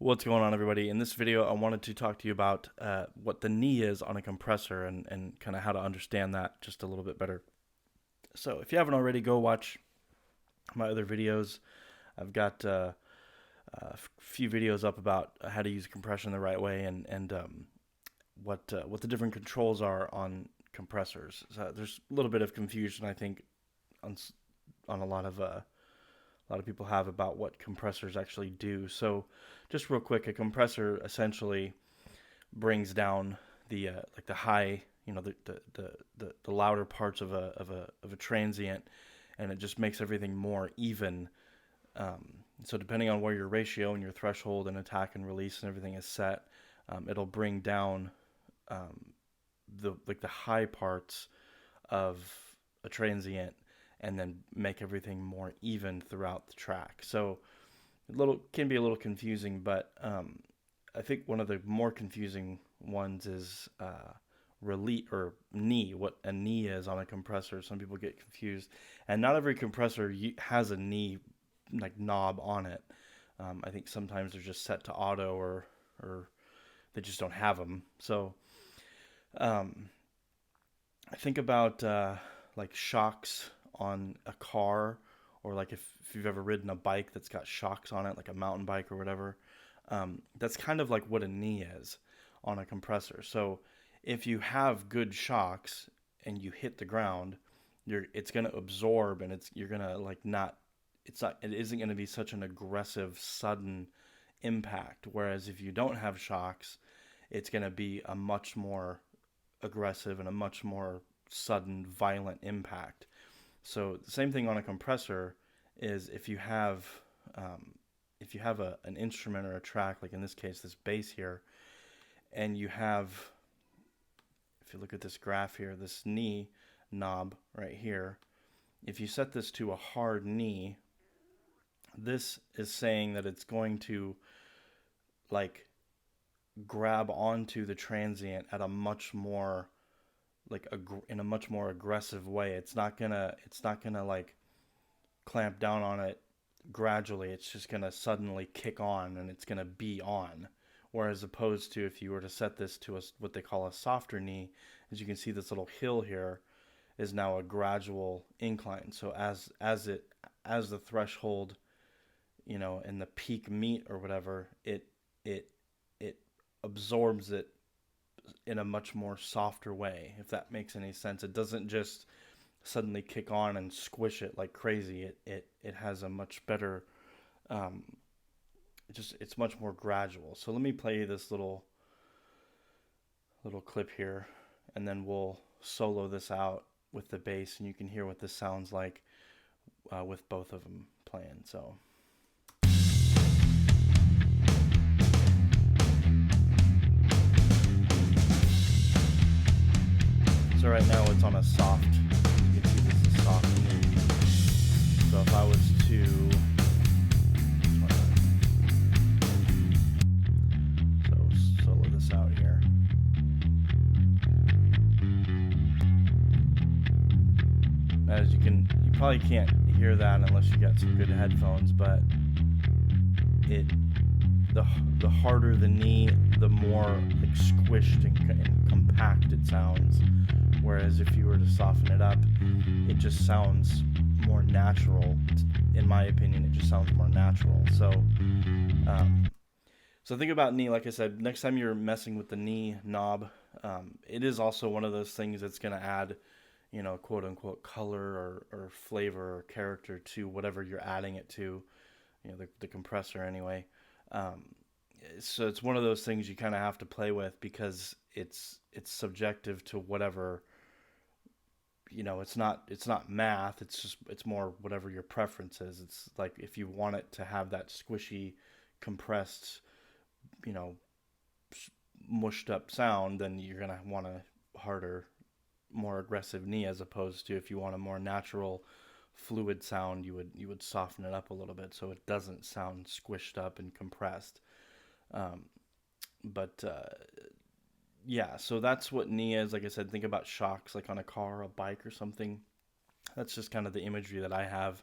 What's going on, everybody? In this video, I wanted to talk to you about what the knee is on a compressor and kind of how to understand that just a little bit better. So if you haven't already, go watch my other videos. I've got a few videos up about how to use compression the right way and what the different controls are on compressors. So there's a little bit of confusion, I think, on on a lot of people have about what compressors actually do. So, just real quick, a compressor essentially brings down the like the high, the louder parts of a transient, and it just makes everything more even. So, depending on where your ratio and your threshold and attack and release and everything is set, it'll bring down um, the high parts of a transient and then make everything more even throughout the track. So a little can be a little confusing, but I think one of the more confusing ones is release or knee. What a knee is on a compressor. Some people get confused, and not every compressor has a knee like knob on it. I think sometimes they're just set to auto or they just don't have them. So um, I think about like shocks on a car, or like if you've ever ridden a bike that's got shocks on it, like a mountain bike or whatever. That's kind of like what a knee is on a compressor. So if you have good shocks and you hit the ground, it's gonna absorb and you're gonna like not it isn't gonna be such an aggressive sudden impact. Whereas if you don't have shocks, it's gonna be a much more aggressive and a much more sudden, violent impact. So the same thing on a compressor is if you have an instrument or a track, like in this case this bass here, and you have, if you look at this graph here, this knee knob right here, if you set this to a hard knee, this is saying that it's going to like grab onto the transient at a much more in a much more aggressive way. It's not gonna like clamp down on it gradually. It's just gonna suddenly kick on and it's gonna be on. Whereas opposed to if you were to set this to what they call a softer knee, as you can see, this little hill here is now a gradual incline. So as the threshold, and the peak meet or whatever, it it absorbs it in a much more softer way, if that makes any sense. It doesn't just suddenly kick on and squish it like crazy. It has a much better um, it's much more gradual. So let me play this little clip here, and then we'll solo this out with the bass, and you can hear what this sounds like with both of them playing. So right now it's on a soft. You can see this is soft. So if I was to solo this out here. As you probably can't hear that unless you got some good headphones, but it the harder the knee, the more like squished and compact it sounds. Whereas if you were to soften it up, it just sounds more natural. In my opinion, it just sounds more natural. So think about knee. Like I said, next time you're messing with the knee knob, it is also one of those things that's going to add, quote unquote, color or flavor or character to whatever you're adding it to, the compressor anyway. Um, so it's one of those things you kind of have to play with because it's subjective to whatever. It's not math. It's more whatever your preference is. It's like if you want it to have that squishy, compressed, you know, mushed up sound, then you're gonna want a harder, more aggressive knee, as opposed to if you want a more natural, fluid sound, you would soften it up a little bit so it doesn't sound squished up and compressed. Um, but Yeah, so that's what knee is. Like I said, think about shocks like on a car, a bike, or something. That's just kind of the imagery that I have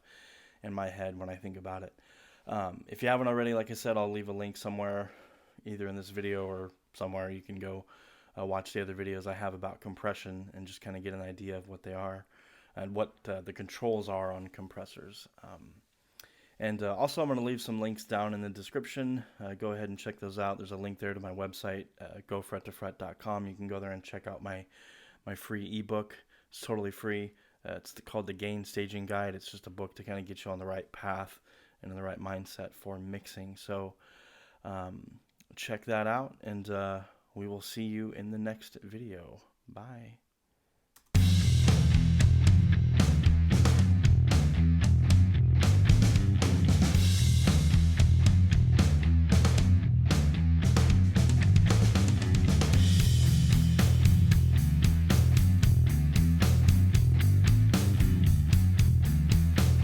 in my head when I think about it. If you haven't already, like I said, I'll leave a link somewhere, either in this video or somewhere you can go watch the other videos I have about compression and just kind of get an idea of what they are and what the controls are on compressors. And also, I'm going to leave some links down in the description. Go ahead and check those out. There's a link there to my website, gofrettofret.com. You can go there and check out my free ebook. It's totally free. It's called the Gain Staging Guide. It's just a book to kind of get you on the right path and in the right mindset for mixing. So check that out, and we will see you in the next video. Bye.